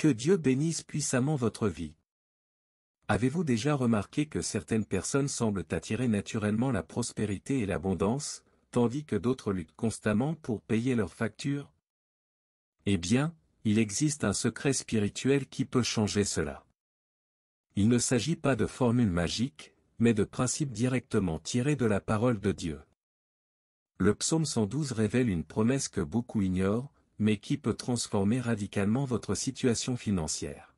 Que Dieu bénisse puissamment votre vie. Avez-vous déjà remarqué que certaines personnes semblent attirer naturellement la prospérité et l'abondance, tandis que d'autres luttent constamment pour payer leurs factures? Eh bien, il existe un secret spirituel qui peut changer cela. Il ne s'agit pas de formules magiques, mais de principes directement tirés de la parole de Dieu. Le psaume 112 révèle une promesse que beaucoup ignorent, mais qui peut transformer radicalement votre situation financière.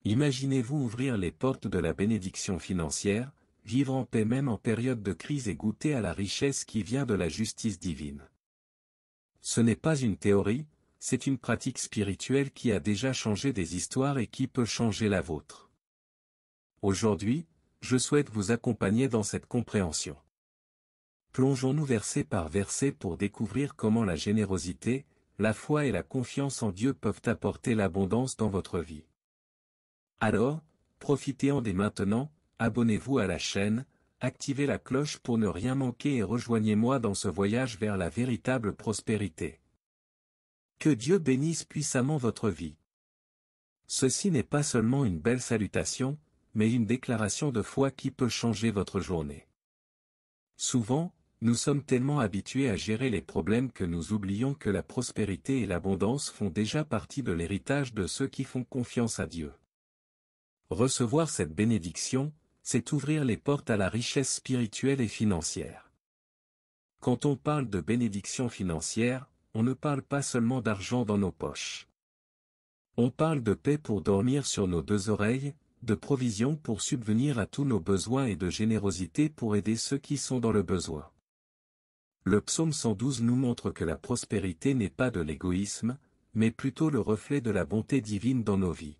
Imaginez-vous ouvrir les portes de la bénédiction financière, vivre en paix même en période de crise et goûter à la richesse qui vient de la justice divine. Ce n'est pas une théorie, c'est une pratique spirituelle qui a déjà changé des histoires et qui peut changer la vôtre. Aujourd'hui, je souhaite vous accompagner dans cette compréhension. Plongeons-nous verset par verset pour découvrir comment la générosité, la foi et la confiance en Dieu peuvent apporter l'abondance dans votre vie. Alors, profitez-en dès maintenant, abonnez-vous à la chaîne, activez la cloche pour ne rien manquer et rejoignez-moi dans ce voyage vers la véritable prospérité. Que Dieu bénisse puissamment votre vie. Ceci n'est pas seulement une belle salutation, mais une déclaration de foi qui peut changer votre journée. Souvent, nous sommes tellement habitués à gérer les problèmes que nous oublions que la prospérité et l'abondance font déjà partie de l'héritage de ceux qui font confiance à Dieu. Recevoir cette bénédiction, c'est ouvrir les portes à la richesse spirituelle et financière. Quand on parle de bénédiction financière, on ne parle pas seulement d'argent dans nos poches. On parle de paix pour dormir sur nos deux oreilles, de provision pour subvenir à tous nos besoins et de générosité pour aider ceux qui sont dans le besoin. Le psaume 112 nous montre que la prospérité n'est pas de l'égoïsme, mais plutôt le reflet de la bonté divine dans nos vies.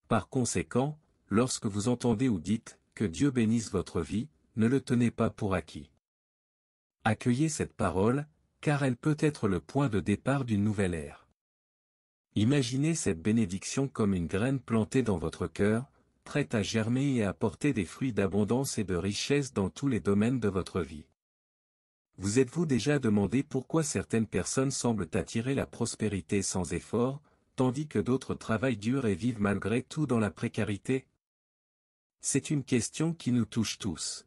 Par conséquent, lorsque vous entendez ou dites « que Dieu bénisse votre vie », ne le tenez pas pour acquis. Accueillez cette parole, car elle peut être le point de départ d'une nouvelle ère. Imaginez cette bénédiction comme une graine plantée dans votre cœur, prête à germer et à apporter des fruits d'abondance et de richesse dans tous les domaines de votre vie. Vous êtes-vous déjà demandé pourquoi certaines personnes semblent attirer la prospérité sans effort, tandis que d'autres travaillent dur et vivent malgré tout dans la précarité? C'est une question qui nous touche tous.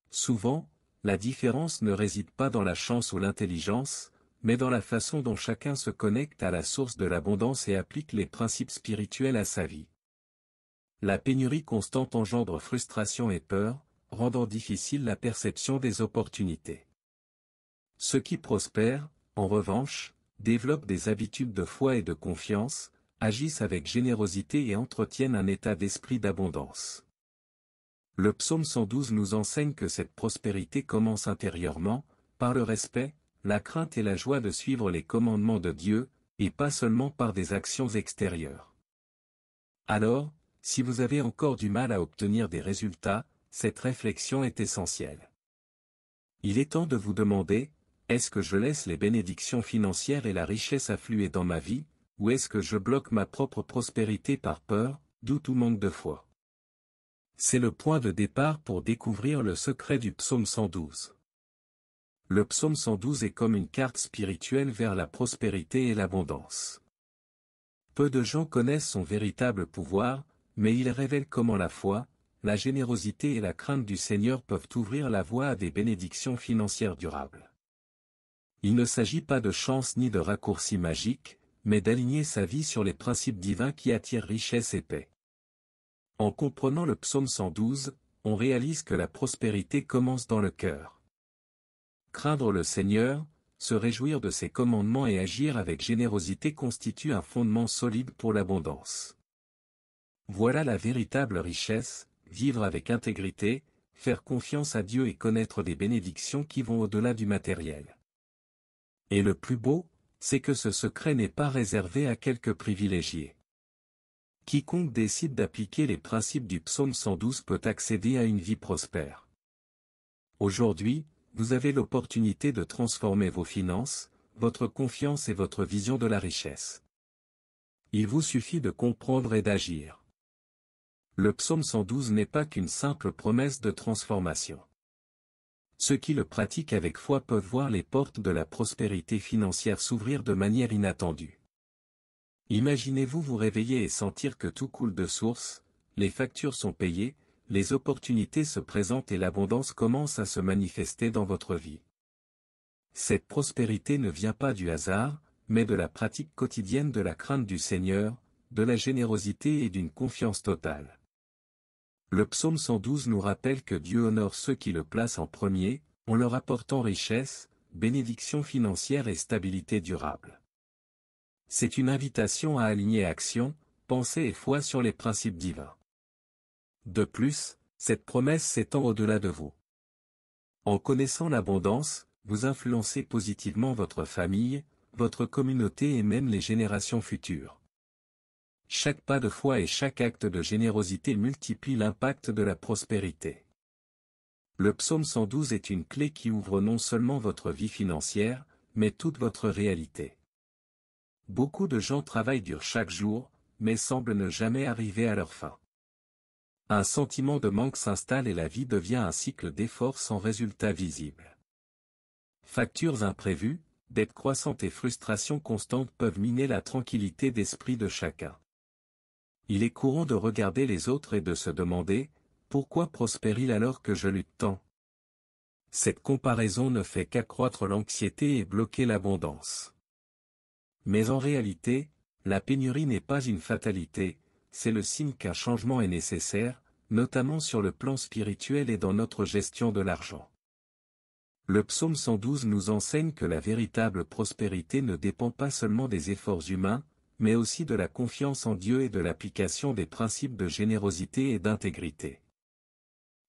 Souvent, la différence ne réside pas dans la chance ou l'intelligence, mais dans la façon dont chacun se connecte à la source de l'abondance et applique les principes spirituels à sa vie. La pénurie constante engendre frustration et peur, rendant difficile la perception des opportunités. Ceux qui prospèrent, en revanche, développent des habitudes de foi et de confiance, agissent avec générosité et entretiennent un état d'esprit d'abondance. Le psaume 112 nous enseigne que cette prospérité commence intérieurement, par le respect, la crainte et la joie de suivre les commandements de Dieu, et pas seulement par des actions extérieures. Alors, si vous avez encore du mal à obtenir des résultats, cette réflexion est essentielle. Il est temps de vous demander, est-ce que je laisse les bénédictions financières et la richesse affluer dans ma vie, ou est-ce que je bloque ma propre prospérité par peur, doute ou manque de foi? C'est le point de départ pour découvrir le secret du psaume 112. Le psaume 112 est comme une carte spirituelle vers la prospérité et l'abondance. Peu de gens connaissent son véritable pouvoir, mais il révèle comment la foi, la générosité et la crainte du Seigneur peuvent ouvrir la voie à des bénédictions financières durables. Il ne s'agit pas de chance ni de raccourcis magiques, mais d'aligner sa vie sur les principes divins qui attirent richesse et paix. En comprenant le psaume 112, on réalise que la prospérité commence dans le cœur. Craindre le Seigneur, se réjouir de ses commandements et agir avec générosité constitue un fondement solide pour l'abondance. Voilà la véritable richesse, vivre avec intégrité, faire confiance à Dieu et connaître des bénédictions qui vont au-delà du matériel. Et le plus beau, c'est que ce secret n'est pas réservé à quelques privilégiés. Quiconque décide d'appliquer les principes du psaume 112 peut accéder à une vie prospère. Aujourd'hui, vous avez l'opportunité de transformer vos finances, votre confiance et votre vision de la richesse. Il vous suffit de comprendre et d'agir. Le psaume 112 n'est pas qu'une simple promesse de transformation. Ceux qui le pratiquent avec foi peuvent voir les portes de la prospérité financière s'ouvrir de manière inattendue. Imaginez-vous vous réveiller et sentir que tout coule de source, les factures sont payées, les opportunités se présentent et l'abondance commence à se manifester dans votre vie. Cette prospérité ne vient pas du hasard, mais de la pratique quotidienne de la crainte du Seigneur, de la générosité et d'une confiance totale. Le psaume 112 nous rappelle que Dieu honore ceux qui le placent en premier, en leur apportant richesse, bénédiction financière et stabilité durable. C'est une invitation à aligner action, pensée et foi sur les principes divins. De plus, cette promesse s'étend au-delà de vous. En connaissant l'abondance, vous influencez positivement votre famille, votre communauté et même les générations futures. Chaque pas de foi et chaque acte de générosité multiplie l'impact de la prospérité. Le psaume 112 est une clé qui ouvre non seulement votre vie financière, mais toute votre réalité. Beaucoup de gens travaillent dur chaque jour, mais semblent ne jamais arriver à leur fin. Un sentiment de manque s'installe et la vie devient un cycle d'efforts sans résultat visible. Factures imprévues, dettes croissantes et frustrations constantes peuvent miner la tranquillité d'esprit de chacun. Il est courant de regarder les autres et de se demander « Pourquoi prospère-il alors que je lutte tant ?» Cette comparaison ne fait qu'accroître l'anxiété et bloquer l'abondance. Mais en réalité, la pénurie n'est pas une fatalité, c'est le signe qu'un changement est nécessaire, notamment sur le plan spirituel et dans notre gestion de l'argent. Le psaume 112 nous enseigne que la véritable prospérité ne dépend pas seulement des efforts humains, mais aussi de la confiance en Dieu et de l'application des principes de générosité et d'intégrité.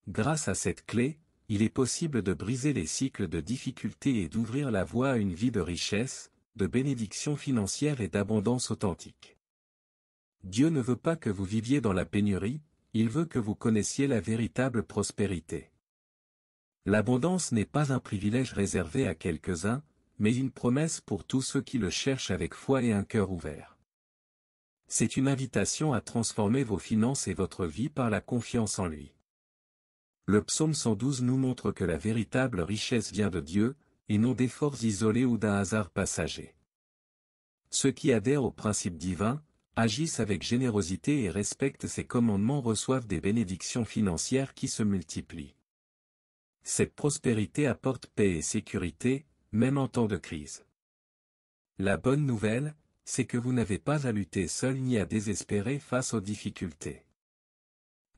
Grâce à cette clé, il est possible de briser les cycles de difficultés et d'ouvrir la voie à une vie de richesse, de bénédiction financière et d'abondance authentique. Dieu ne veut pas que vous viviez dans la pénurie, il veut que vous connaissiez la véritable prospérité. L'abondance n'est pas un privilège réservé à quelques-uns, mais une promesse pour tous ceux qui le cherchent avec foi et un cœur ouvert. C'est une invitation à transformer vos finances et votre vie par la confiance en lui. Le psaume 112 nous montre que la véritable richesse vient de Dieu, et non d'efforts isolés ou d'un hasard passager. Ceux qui adhèrent aux principes divins, agissent avec générosité et respectent ses commandements reçoivent des bénédictions financières qui se multiplient. Cette prospérité apporte paix et sécurité, même en temps de crise. La bonne nouvelle, c'est que vous n'avez pas à lutter seul ni à désespérer face aux difficultés.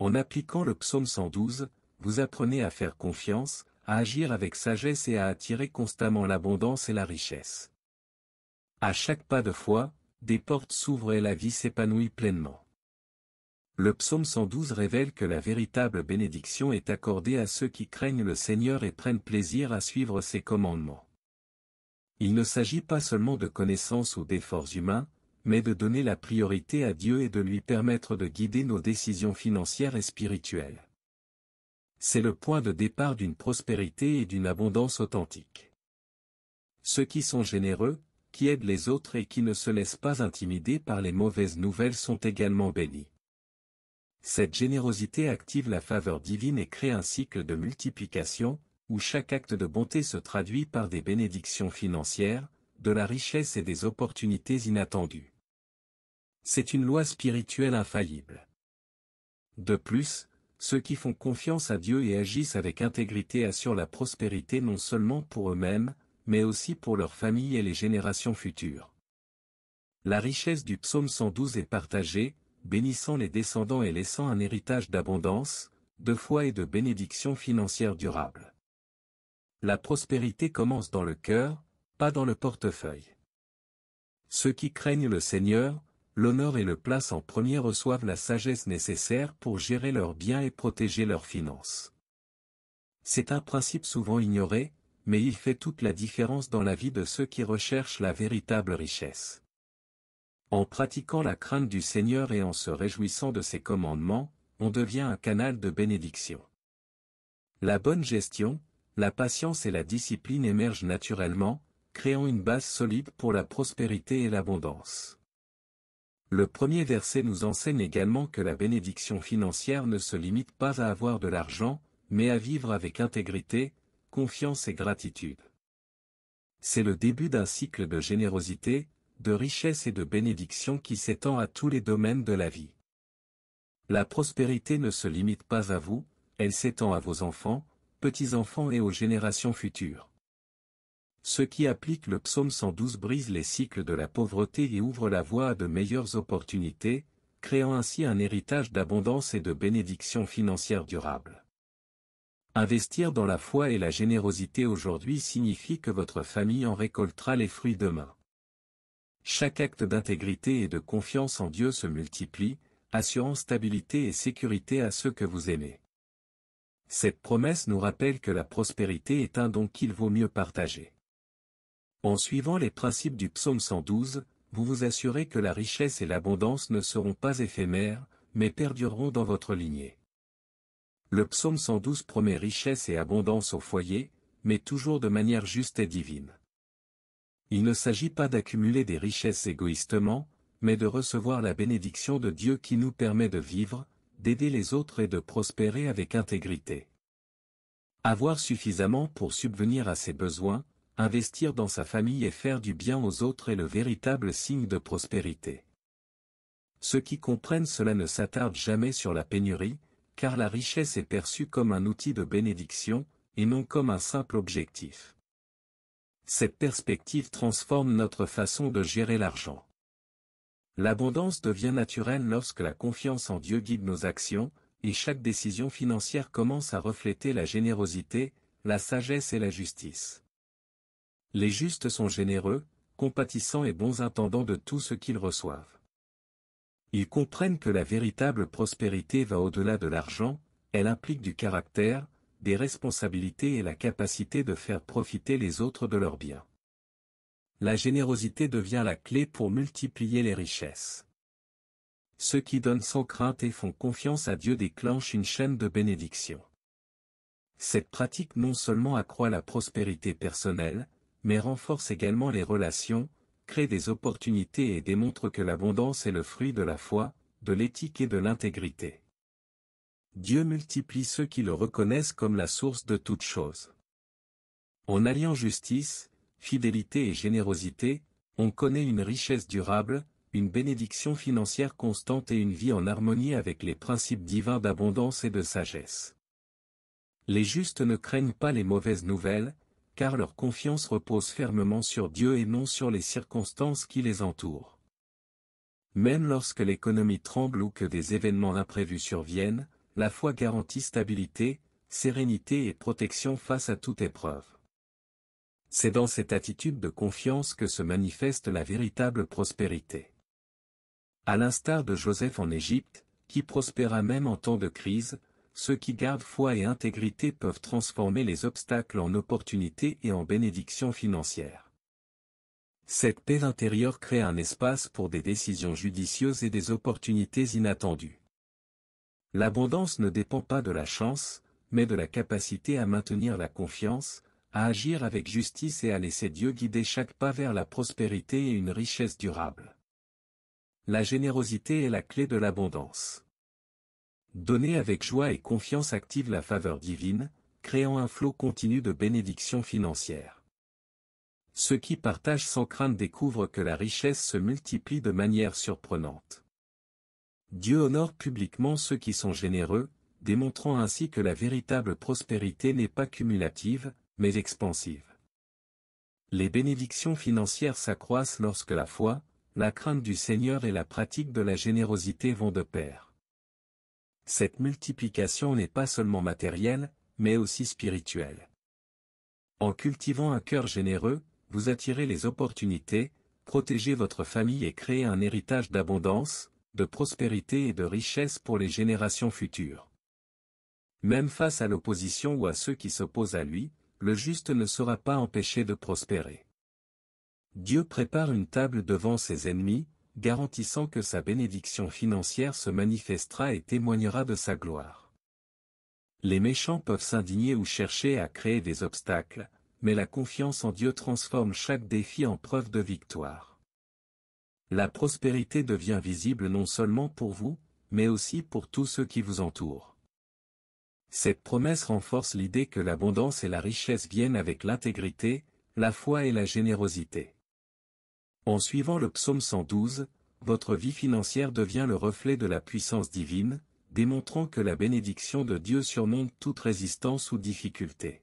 En appliquant le psaume 112, vous apprenez à faire confiance, à agir avec sagesse et à attirer constamment l'abondance et la richesse. À chaque pas de foi, des portes s'ouvrent et la vie s'épanouit pleinement. Le psaume 112 révèle que la véritable bénédiction est accordée à ceux qui craignent le Seigneur et prennent plaisir à suivre ses commandements. Il ne s'agit pas seulement de connaissances ou d'efforts humains, mais de donner la priorité à Dieu et de lui permettre de guider nos décisions financières et spirituelles. C'est le point de départ d'une prospérité et d'une abondance authentique. Ceux qui sont généreux, qui aident les autres et qui ne se laissent pas intimider par les mauvaises nouvelles sont également bénis. Cette générosité active la faveur divine et crée un cycle de multiplication, où chaque acte de bonté se traduit par des bénédictions financières, de la richesse et des opportunités inattendues. C'est une loi spirituelle infaillible. De plus, ceux qui font confiance à Dieu et agissent avec intégrité assurent la prospérité non seulement pour eux-mêmes, mais aussi pour leur famille et les générations futures. La richesse du psaume 112 est partagée, bénissant les descendants et laissant un héritage d'abondance, de foi et de bénédictions financières durables. La prospérité commence dans le cœur, pas dans le portefeuille. Ceux qui craignent le Seigneur, l'honorent et le placent en premier reçoivent la sagesse nécessaire pour gérer leurs biens et protéger leurs finances. C'est un principe souvent ignoré, mais il fait toute la différence dans la vie de ceux qui recherchent la véritable richesse. En pratiquant la crainte du Seigneur et en se réjouissant de ses commandements, on devient un canal de bénédiction. La bonne gestion, la patience et la discipline émergent naturellement, créant une base solide pour la prospérité et l'abondance. Le premier verset nous enseigne également que la bénédiction financière ne se limite pas à avoir de l'argent, mais à vivre avec intégrité, confiance et gratitude. C'est le début d'un cycle de générosité, de richesse et de bénédiction qui s'étend à tous les domaines de la vie. La prospérité ne se limite pas à vous, elle s'étend à vos enfants, petits-enfants et aux générations futures. Ceux qui appliquent le psaume 112 brisent les cycles de la pauvreté et ouvrent la voie à de meilleures opportunités, créant ainsi un héritage d'abondance et de bénédiction financière durable. Investir dans la foi et la générosité aujourd'hui signifie que votre famille en récoltera les fruits demain. Chaque acte d'intégrité et de confiance en Dieu se multiplie, assurant stabilité et sécurité à ceux que vous aimez. Cette promesse nous rappelle que la prospérité est un don qu'il vaut mieux partager. En suivant les principes du psaume 112, vous vous assurez que la richesse et l'abondance ne seront pas éphémères, mais perdureront dans votre lignée. Le psaume 112 promet richesse et abondance au foyer, mais toujours de manière juste et divine. Il ne s'agit pas d'accumuler des richesses égoïstement, mais de recevoir la bénédiction de Dieu qui nous permet de vivre, d'aider les autres et de prospérer avec intégrité. Avoir suffisamment pour subvenir à ses besoins, investir dans sa famille et faire du bien aux autres est le véritable signe de prospérité. Ceux qui comprennent cela ne s'attardent jamais sur la pénurie, car la richesse est perçue comme un outil de bénédiction, et non comme un simple objectif. Cette perspective transforme notre façon de gérer l'argent. L'abondance devient naturelle lorsque la confiance en Dieu guide nos actions, et chaque décision financière commence à refléter la générosité, la sagesse et la justice. Les justes sont généreux, compatissants et bons intendants de tout ce qu'ils reçoivent. Ils comprennent que la véritable prospérité va au-delà de l'argent, elle implique du caractère, des responsabilités et la capacité de faire profiter les autres de leurs biens. La générosité devient la clé pour multiplier les richesses. Ceux qui donnent sans crainte et font confiance à Dieu déclenchent une chaîne de bénédiction. Cette pratique non seulement accroît la prospérité personnelle, mais renforce également les relations, crée des opportunités et démontre que l'abondance est le fruit de la foi, de l'éthique et de l'intégrité. Dieu multiplie ceux qui le reconnaissent comme la source de toutes choses. En alliant justice, fidélité et générosité, on connaît une richesse durable, une bénédiction financière constante et une vie en harmonie avec les principes divins d'abondance et de sagesse. Les justes ne craignent pas les mauvaises nouvelles, car leur confiance repose fermement sur Dieu et non sur les circonstances qui les entourent. Même lorsque l'économie tremble ou que des événements imprévus surviennent, la foi garantit stabilité, sérénité et protection face à toute épreuve. C'est dans cette attitude de confiance que se manifeste la véritable prospérité. À l'instar de Joseph en Égypte, qui prospéra même en temps de crise, ceux qui gardent foi et intégrité peuvent transformer les obstacles en opportunités et en bénédictions financières. Cette paix intérieure crée un espace pour des décisions judicieuses et des opportunités inattendues. L'abondance ne dépend pas de la chance, mais de la capacité à maintenir la confiance, à agir avec justice et à laisser Dieu guider chaque pas vers la prospérité et une richesse durable. La générosité est la clé de l'abondance. Donner avec joie et confiance active la faveur divine, créant un flot continu de bénédictions financières. Ceux qui partagent sans crainte découvrent que la richesse se multiplie de manière surprenante. Dieu honore publiquement ceux qui sont généreux, démontrant ainsi que la véritable prospérité n'est pas cumulative, mais expansive. Les bénédictions financières s'accroissent lorsque la foi, la crainte du Seigneur et la pratique de la générosité vont de pair. Cette multiplication n'est pas seulement matérielle, mais aussi spirituelle. En cultivant un cœur généreux, vous attirez les opportunités, protégez votre famille et créez un héritage d'abondance, de prospérité et de richesse pour les générations futures. Même face à l'opposition ou à ceux qui s'opposent à lui, le juste ne sera pas empêché de prospérer. Dieu prépare une table devant ses ennemis, garantissant que sa bénédiction financière se manifestera et témoignera de sa gloire. Les méchants peuvent s'indigner ou chercher à créer des obstacles, mais la confiance en Dieu transforme chaque défi en preuve de victoire. La prospérité devient visible non seulement pour vous, mais aussi pour tous ceux qui vous entourent. Cette promesse renforce l'idée que l'abondance et la richesse viennent avec l'intégrité, la foi et la générosité. En suivant le psaume 112, votre vie financière devient le reflet de la puissance divine, démontrant que la bénédiction de Dieu surmonte toute résistance ou difficulté.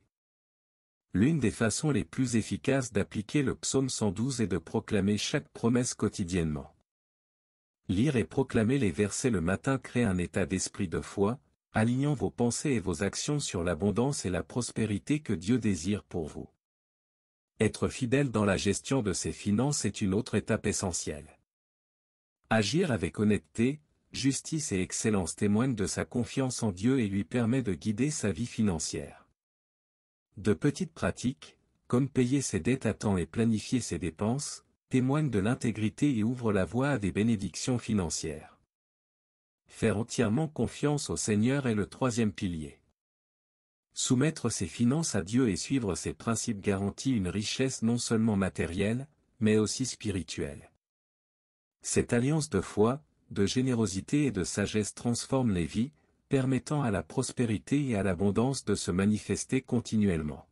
L'une des façons les plus efficaces d'appliquer le psaume 112 est de proclamer chaque promesse quotidiennement. Lire et proclamer les versets le matin crée un état d'esprit de foi, alignant vos pensées et vos actions sur l'abondance et la prospérité que Dieu désire pour vous. Être fidèle dans la gestion de ses finances est une autre étape essentielle. Agir avec honnêteté, justice et excellence témoigne de sa confiance en Dieu et lui permet de guider sa vie financière. De petites pratiques, comme payer ses dettes à temps et planifier ses dépenses, témoignent de l'intégrité et ouvrent la voie à des bénédictions financières. Faire entièrement confiance au Seigneur est le troisième pilier. Soumettre ses finances à Dieu et suivre ses principes garantit une richesse non seulement matérielle, mais aussi spirituelle. Cette alliance de foi, de générosité et de sagesse transforme les vies, permettant à la prospérité et à l'abondance de se manifester continuellement.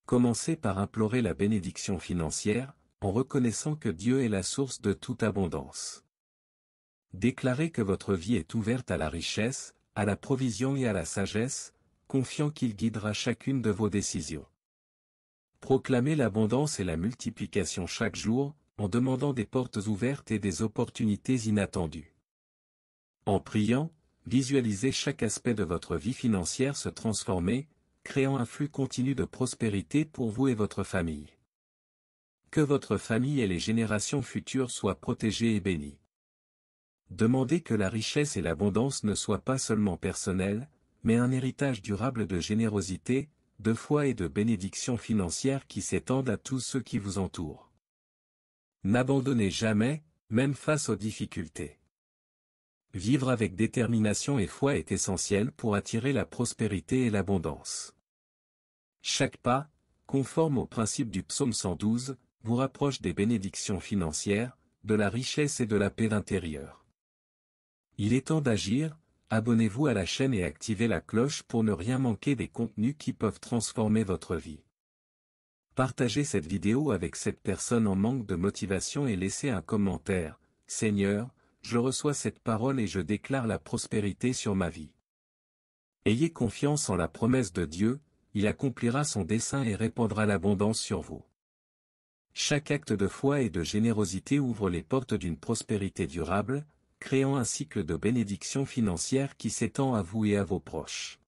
Commencez par implorer la bénédiction financière, en reconnaissant que Dieu est la source de toute abondance. Déclarez que votre vie est ouverte à la richesse, à la provision et à la sagesse, confiant qu'il guidera chacune de vos décisions. Proclamez l'abondance et la multiplication chaque jour, en demandant des portes ouvertes et des opportunités inattendues. En priant, visualisez chaque aspect de votre vie financière se transformer, créant un flux continu de prospérité pour vous et votre famille. Que votre famille et les générations futures soient protégées et bénies. Demandez que la richesse et l'abondance ne soient pas seulement personnelles, mais un héritage durable de générosité, de foi et de bénédiction financière qui s'étendent à tous ceux qui vous entourent. N'abandonnez jamais, même face aux difficultés. Vivre avec détermination et foi est essentiel pour attirer la prospérité et l'abondance. Chaque pas, conforme au principe du psaume 112, vous rapproche des bénédictions financières, de la richesse et de la paix intérieure. Il est temps d'agir, abonnez-vous à la chaîne et activez la cloche pour ne rien manquer des contenus qui peuvent transformer votre vie. Partagez cette vidéo avec cette personne en manque de motivation et laissez un commentaire. Seigneur, je reçois cette parole et je déclare la prospérité sur ma vie. Ayez confiance en la promesse de Dieu, il accomplira son dessein et répandra l'abondance sur vous. Chaque acte de foi et de générosité ouvre les portes d'une prospérité durable, créant un cycle de bénédiction financière qui s'étend à vous et à vos proches.